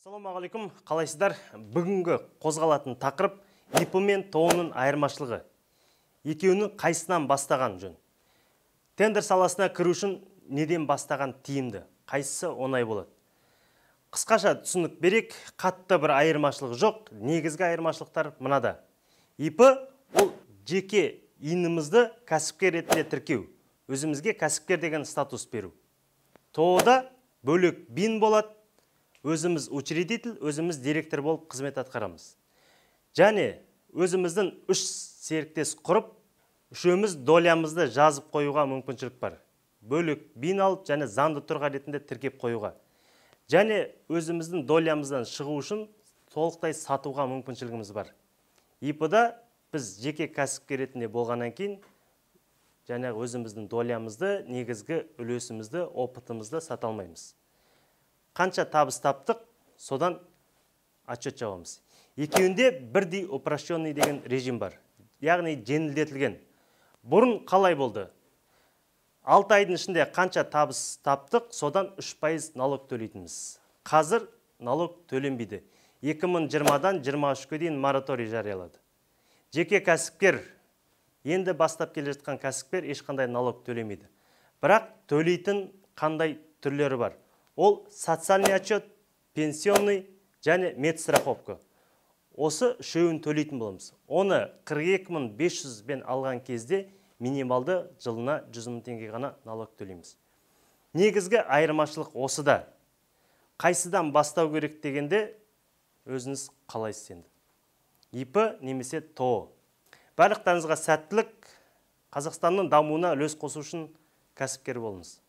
Ассалаумағалейкум, қалайсыздар? Бүгінгі қозғалатын тақырып ИП мен ТО-ның айырмашылығы. Екеуінің қайсынан бастаған жөн? Тендер саласына кіру үшін неден бастаған тиімді? Қайсысы оңай болады? Қысқаша түсінік берек, қатты бір айырмашылық жоқ. Негізгі айырмашылықтар мынада. ИП ол жеке инімізді кәсіпкер ретінде тіркеу. Өзімізге кәсіпкер деген статус беру. ТО-да бөлек бин болады. Өзіміз учредитель, өзіміз директор болып қызмет атқарамыз. Және өзіміздің үш серіктес құрып, үшеуміз долямызды жазып қоюға мүмкіншілік бар. Бөлек бин алып, және заңды тұлға ретінде тіркеп қоюға. Және өзіміздің долямыздан шығу үшін толықтай сатуға мүмкіншілігіміз бар. ИП-да біз жеке кәсіпкер ретінде болғаннан кейін, және өзіміздің долямызды, негізгі үлесімізді, опытымызды сата алмаймыз. Қанша табыс таптық, содан отчет жабамыз. Екеуінде бірдей упрощенный деген режим бар. Яғни жеңілдетілген. Бұрын қалай болды? 6 айдың ішінде қанша табыс таптық, содан 3% налог төлейтініміз. Қазір налог төленбейді. 2020-дан 23-ке дейін мораторий жариялады. Жеке кәсіпкер, енді бастап келе жатқан кәсіпкер ешқандай налог төлемейді. Бірақ төлейтін қандай түрлері бар? Ол социальный отчет, пенсионный және медстраховка. Осы үшеуін төлейтін боламыз. Оны 42.500 бен алған кезде минималды жылына 100.000 теңге ғана налог төлейміз. Негізгі айырмашылық осыда. Қайсыдан бастау керек дегенде өзіңіз қалайсыз енді? ИП немесе ТО. Барлықтарыңызға сәттілік, Қазақстанның дамуына үлес қосу үшін кәсіпкер болыңыз.